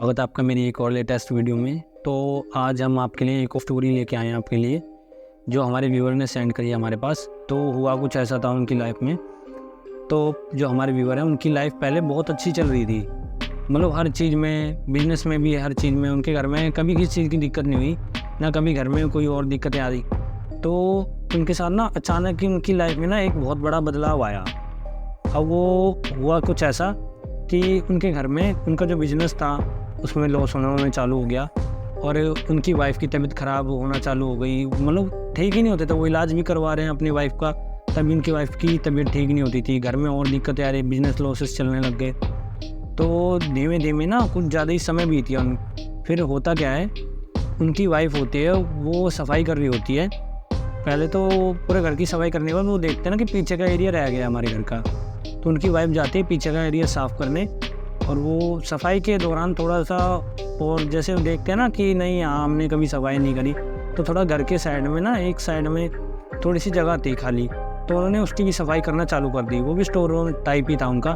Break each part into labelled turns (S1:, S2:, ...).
S1: स्वागत है आपका मेरी एक और लेटेस्ट वीडियो में। तो आज हम आपके लिए एक और स्टोरी लेके आए हैं आपके लिए, जो हमारे व्यूअर ने सेंड करी है हमारे पास। तो हुआ कुछ ऐसा था उनकी लाइफ में। तो जो हमारे व्यूअर हैं उनकी लाइफ पहले बहुत अच्छी चल रही थी, मतलब हर चीज़ में, बिजनेस में भी, हर चीज़ में उनके घर में कभी किसी चीज़ की दिक्कत नहीं हुई, ना कभी घर में कोई और दिक्कतें आ रही। तो उनके साथ ना अचानक ही उनकी लाइफ में ना एक बहुत बड़ा बदलाव आया। अब वो हुआ कुछ ऐसा कि उनके घर में उनका जो बिज़नेस था उसमें लॉस होना चालू हो गया, और उनकी वाइफ की तबीयत ख़राब होना चालू हो गई। मतलब ठीक ही नहीं होते थे, वो इलाज भी करवा रहे हैं अपनी वाइफ का, तभी उनकी वाइफ की तबीयत ठीक नहीं होती थी। घर में और दिक्कतें आ रही, बिजनेस लॉसेस चलने लग गए। तो धीमे धीमे ना कुछ ज़्यादा ही समय बीत गया। फिर होता क्या है, उनकी वाइफ होती है वो सफाई कर रही होती है। पहले तो पूरे घर की सफाई करने के बाद वो देखते हैं ना कि पीछे का एरिया रह गया हमारे घर का, तो उनकी वाइफ जाती है पीछे का एरिया साफ़ करने। और वो सफाई के दौरान थोड़ा सा, और जैसे वो देखते हैं ना कि नहीं यहाँ हमने कभी सफाई नहीं करी, तो थोड़ा घर के साइड में ना, एक साइड में थोड़ी सी जगह थी खाली, तो उन्होंने उसकी भी सफाई करना चालू कर दी। वो भी स्टोर रूम टाइप ही था उनका।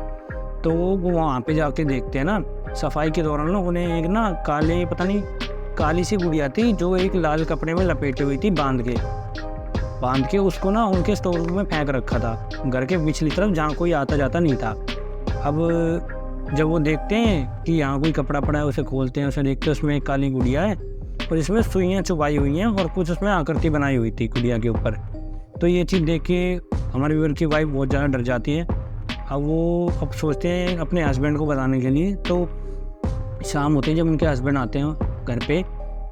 S1: तो वो वहाँ पे जाके देखते हैं ना, सफाई के दौरान ना उन्हें एक ना काले, पता नहीं काली सी गुड़िया थी जो एक लाल कपड़े में लपेटी हुई थी, बांध के उसको ना उनके स्टोर रूम में फेंक रखा था, घर के पिछली तरफ जहाँ कोई आता जाता नहीं था। अब जब वो देखते हैं कि यहाँ कोई कपड़ा पड़ा है, उसे खोलते हैं, उसे देखते हैं उसमें एक काली गुड़िया है और इसमें सुइयाँ चुभाई हुई हैं और कुछ उसमें आकृति बनाई हुई थी गुड़िया के ऊपर। तो ये चीज़ देख के हमारे व्यूअर की वाइफ बहुत ज़्यादा डर जाती है। अब सोचते हैं अपने हस्बैंड को बताने के लिए। तो शाम होते हैं जब उनके हस्बैंड आते हैं घर पे,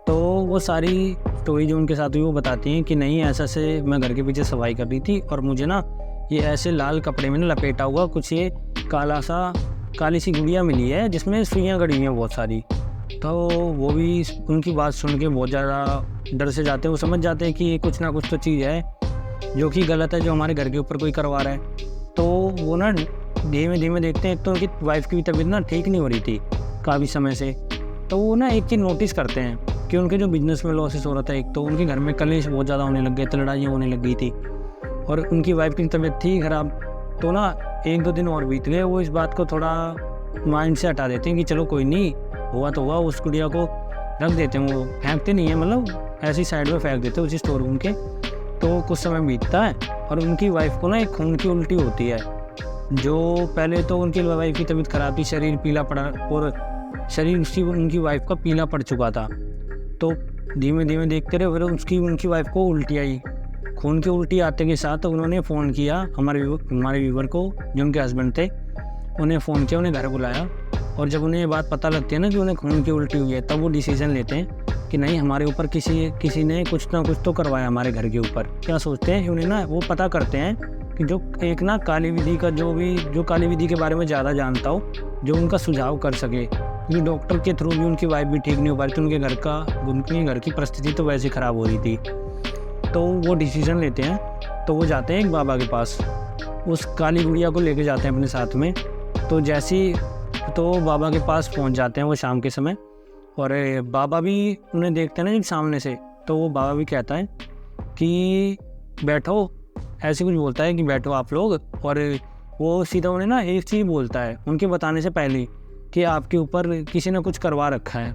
S1: तो वो सारी स्टोरी जो उनके साथ हुई वो बताती हैं कि नहीं ऐसा से मैं घर के पीछे सफाई कर रही थी और मुझे ना ये ऐसे लाल कपड़े में ना लपेटा हुआ कुछ ये काली सी गुड़िया मिली है जिसमें सुइयाँ गड़ी हुई हैं बहुत सारी। तो वो भी उनकी बात सुन के बहुत ज़्यादा डर से जाते हैं। वो समझ जाते हैं कि ये कुछ ना कुछ तो चीज़ है जो कि गलत है, जो हमारे घर के ऊपर कोई करवा रहा है। तो वो ना धीमे धीमे देखते हैं, एक तो उनकी वाइफ की भी तबीयत ना ठीक नहीं हो रही थी काफ़ी समय से। तो वो ना एक चीज़ नोटिस करते हैं कि उनके जो बिज़नेस में लॉसेस हो रहा था, एक तो उनके घर में कलेश बहुत ज़्यादा होने लग गए थे, लड़ाइयाँ होने लग गई थी, और उनकी वाइफ की तबीयत थी ख़राब। तो ना 1-2 दिन और बीत गए, वो इस बात को थोड़ा माइंड से हटा देते हैं कि चलो कोई नहीं, हुआ तो हुआ, उस गुड़िया को रख देते हैं। वो फेंकते नहीं है, मतलब ऐसी साइड में फेंक देते हैं उसी स्टोर रूम के। तो कुछ समय बीतता है और उनकी वाइफ को ना एक खून की उल्टी होती है। जो पहले तो उनकी वाइफ की तबीयत ख़राब थी, शरीर पीला पड़ा, और शरीर उनकी वाइफ का पीला पड़ चुका था। तो धीमे धीमे देखते रहे, फिर उनकी वाइफ को उल्टी आई। खून की उल्टी आते के साथ उन्होंने फ़ोन किया हमारे व्यूवर को, जो उनके हस्बैंड थे, उन्हें फ़ोन किया, उन्हें घर बुलाया। और जब उन्हें ये बात पता लगती है ना कि उन्हें खून की उल्टी हुई है, तब वो डिसीजन लेते हैं कि नहीं हमारे ऊपर किसी ने कुछ ना कुछ तो करवाया हमारे घर के ऊपर। क्या सोचते हैं उन्हें ना, वो पता करते हैं कि जो एक ना काली विधि का जो काली विधि के बारे में ज़्यादा जानता हो, जो उनका सुझाव कर सके, क्योंकि डॉक्टर के थ्रू भी उनकी वाइफ भी ठीक नहीं हो पा रही थी, उनके घर की परिस्थिति तो वैसे ख़राब हो रही थी। तो वो डिसीजन लेते हैं, तो वो जाते हैं एक बाबा के पास, उस काली गुड़िया को लेके जाते हैं अपने साथ में। तो बाबा के पास पहुंच जाते हैं वो शाम के समय, और बाबा भी उन्हें देखते हैं ना जब सामने से, तो वो बाबा भी कहता है कि बैठो, ऐसे कुछ बोलता है कि बैठो आप लोग। और वो सीधा उन्हें ना एक चीज़ बोलता है उनके बताने से पहले कि आपके ऊपर किसी ने कुछ करवा रखा है।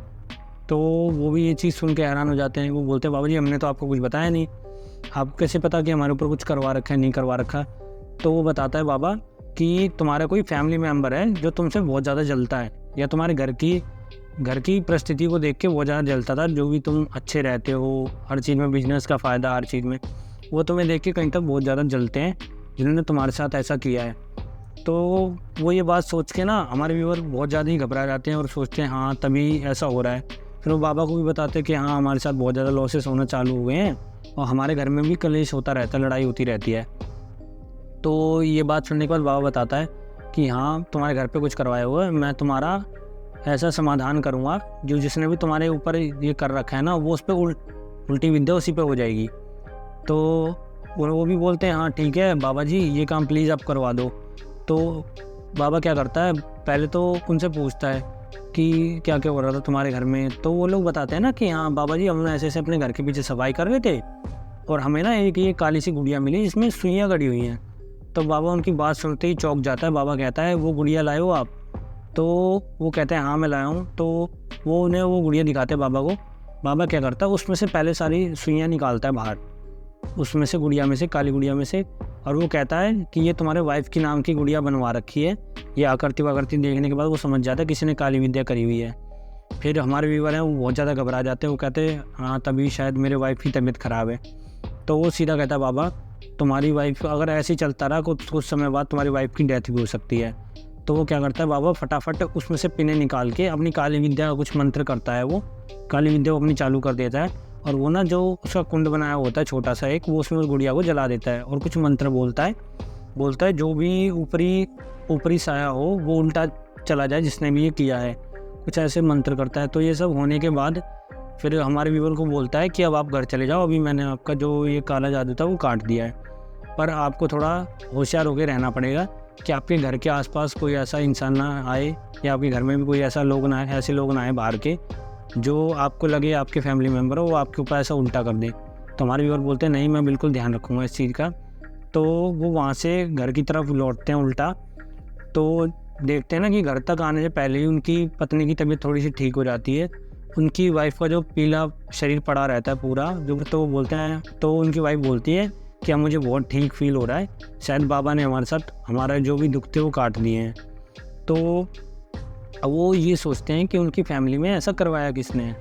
S1: तो वो भी ये चीज़ सुन के हैरान हो जाते हैं। वो बोलते हैं बाबा जी हमने तो आपको कुछ बताया नहीं, आपको कैसे पता कि हमारे ऊपर कुछ करवा रखा है, नहीं करवा रखा। तो वो बताता है बाबा कि तुम्हारा कोई फैमिली मेम्बर है जो तुमसे बहुत ज़्यादा जलता है, या तुम्हारे घर की परिस्थिति को देख के बहुत ज़्यादा जलता था। जो भी तुम अच्छे रहते हो, हर चीज़ में बिजनेस का फ़ायदा, हर चीज़ में, वो तुम्हें देख के कहीं तक बहुत ज़्यादा जलते हैं, जिन्होंने तुम्हारे साथ ऐसा किया है। तो वो ये बात सोच के ना हमारे व्यूअर बहुत ज़्यादा ही घबरा जाते हैं और सोचते हैं हाँ तभी ऐसा हो रहा है। फिर वो बाबा को भी बताते हैं कि हाँ हमारे साथ बहुत ज़्यादा लॉसेस होना चालू हुए हैं और हमारे घर में भी कलेश होता रहता है, लड़ाई होती रहती है। तो ये बात सुनने के बाद बाबा बताता है कि हाँ तुम्हारे घर पे कुछ करवाया हुआ है, मैं तुम्हारा ऐसा समाधान करूँगा, जो जिसने भी तुम्हारे ऊपर ये कर रखा है ना, वो उस पर उल्टी विद्या उसी पे हो जाएगी। तो वो भी बोलते हैं हाँ ठीक है बाबा जी, ये काम प्लीज़ आप करवा दो। तो बाबा क्या करता है, पहले तो उनसे पूछता है कि क्या क्या हो रहा था तुम्हारे घर में। तो वो लोग बताते हैं ना कि हाँ बाबा जी हम ऐसे अपने घर के पीछे सफाई कर रहे थे और हमें ना एक ये काली सी गुड़िया मिली जिसमें सुइयाँ गड़ी हुई हैं। तो बाबा उनकी बात सुनते ही चौंक जाता है। बाबा कहता है वो गुड़िया लाए हो आप? तो वो कहते हैं हाँ मैं लाया हूँ। तो वो उन्हें वो गुड़िया दिखाते हैं बाबा को। बाबा क्या करता है, उसमें से पहले सारी सुइयाँ निकालता है बाहर, उसमें से गुड़िया में से, काली गुड़िया में से, और वो कहता है कि ये तुम्हारे वाइफ की नाम की गुड़िया बनवा रखी है। ये आकृति वाकृति देखने के बाद वो समझ जाता है किसी ने काली विद्या करी हुई है। फिर हमारे व्यूवर हैं वो बहुत ज़्यादा घबरा जाते हैं। वो कहते हैं हाँ तभी शायद मेरे वाइफ की तबीयत ख़राब है। तो वो सीधा कहता है बाबा तुम्हारी वाइफ अगर ऐसे ही चलता रहा कुछ समय बाद तुम्हारी वाइफ की डेथ भी हो सकती है। तो वो क्या करता है बाबा फटाफट उसमें से पिने निकाल के अपनी काली विद्या का कुछ मंत्र करता है, वो काली विद्या को अपनी चालू कर देता है, और वो ना जो उसका कुंड बनाया होता है छोटा सा एक, वो उसमें उस गुड़िया को जला देता है और कुछ मंत्र बोलता है जो भी ऊपरी साया हो वो उल्टा चला जाए जिसने भी ये किया है, कुछ ऐसे मंत्र करता है। तो ये सब होने के बाद फिर हमारे व्यूवर को बोलता है कि अब आप घर चले जाओ, अभी मैंने आपका जो ये काला जादू था वो काट दिया है, पर आपको थोड़ा होशियार होकर रहना पड़ेगा कि आपके घर के आसपास कोई ऐसा इंसान ना आए या आपके घर में भी कोई ऐसे लोग ना आए बाहर के जो आपको लगे आपके फैमिली मेम्बर हो, वो आपके ऊपर ऐसा उल्टा कर दे। तो हमारे व्यूवर बोलते हैं नहीं मैं बिल्कुल ध्यान रखूँगा इस चीज़ का। तो वो वहाँ से घर की तरफ लौटते हैं उल्टा, तो देखते हैं ना कि घर तक आने से पहले ही उनकी पत्नी की तबीयत थोड़ी सी ठीक हो जाती है। उनकी वाइफ का जो पीला शरीर पड़ा रहता है पूरा जो, तो वो बोलते हैं, तो उनकी वाइफ बोलती है कि अब मुझे बहुत ठीक फील हो रहा है, शायद बाबा ने हमारे साथ हमारा जो भी दुख थे वो काट दिए हैं। तो अब वो ये सोचते हैं कि उनकी फैमिली में ऐसा करवाया किसने।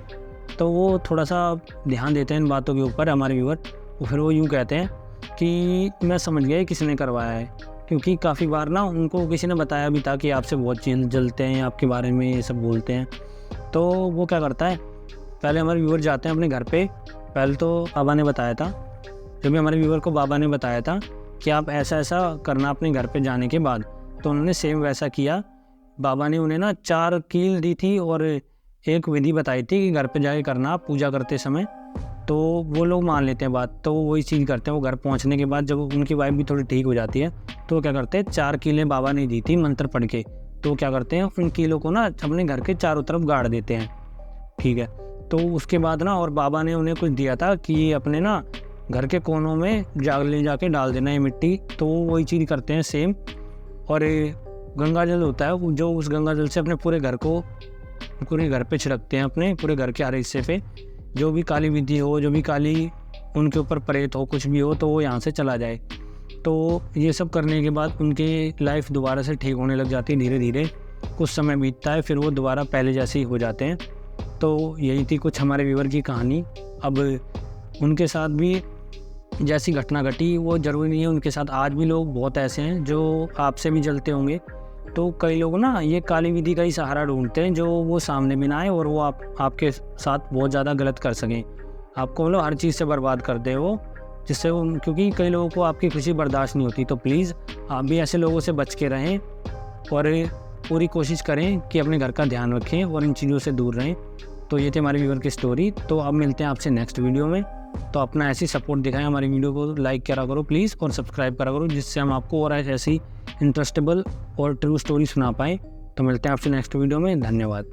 S1: तो वो थोड़ा सा ध्यान देते हैं इन बातों के ऊपर हमारे व्यूअर। फिर वो यूँ कहते हैं कि मैं समझ गया किसने करवाया है, क्योंकि काफ़ी बार ना उनको किसी ने बताया भी था कि आपसे बहुत जलते हैं, आपके बारे में ये सब बोलते हैं। तो वो क्या करता है, पहले हमारे व्यूअर जाते हैं अपने घर पे। पहले तो बाबा ने बताया था, जब भी हमारे व्यूअर को बाबा ने बताया था कि आप ऐसा ऐसा करना अपने घर पे जाने के बाद, तो उन्होंने सेम वैसा किया। बाबा ने उन्हें ना 4 कील दी थी और एक विधि बताई थी कि घर पे जाके करना आप पूजा करते समय। तो वो लोग मान लेते हैं बात, तो वही चीज़ करते हैं। वो घर पहुंचने के बाद जब उनकी वाइफ भी थोड़ी ठीक हो जाती है तो वो क्या करते हैं, 4 कीलें बाबा ने दी थी मंत्र पढ़ के, तो क्या करते हैं उन कीलों को ना अपने घर के चारों तरफ गाड़ देते हैं। ठीक है, तो उसके बाद ना और बाबा ने उन्हें कुछ दिया था कि अपने ना घर के कोनों में ले जाके डाल देना है मिट्टी। तो वही चीज़ करते हैं सेम। और गंगा जल होता है वो, जो उस गंगा जल से अपने पूरे घर पे छिड़कते हैं, अपने पूरे घर के हर हिस्से पे। जो भी काली विधि हो, जो भी काली उनके ऊपर प्रेत हो, कुछ भी हो, तो वो यहाँ से चला जाए। तो ये सब करने के बाद उनकी लाइफ दोबारा से ठीक होने लग जाती है धीरे धीरे। कुछ समय बीतता है फिर वो दोबारा पहले जैसे ही हो जाते हैं। तो यही थी कुछ हमारे व्यूअर की कहानी। अब उनके साथ भी जैसी घटना घटी वो ज़रूरी नहीं है उनके साथ आज भी लोग बहुत ऐसे हैं जो आपसे भी जलते होंगे। तो कई लोग ना ये काली विधि का ही सहारा ढूंढते हैं जो वो सामने भी ना आए और वो आपके साथ बहुत ज़्यादा गलत कर सकें, आपको मतलब हर चीज़ से बर्बाद कर दे वो, जिससे क्योंकि कई लोगों को आपकी खुशी बर्दाश्त नहीं होती। तो प्लीज़ आप भी ऐसे लोगों से बच के रहें और पूरी कोशिश करें कि अपने घर का ध्यान रखें और इन चीज़ों से दूर रहें। तो ये थी हमारी व्यूअर की स्टोरी। तो अब मिलते हैं आपसे नेक्स्ट वीडियो में। तो अपना ऐसी सपोर्ट दिखाएं, हमारी वीडियो को लाइक करा करो प्लीज़ और सब्सक्राइब करा करो, जिससे हम आपको और ऐसी इंटरेस्टेबल और ट्रू स्टोरी सुना पाएँ। तो मिलते हैं आपसे नेक्स्ट वीडियो में। धन्यवाद।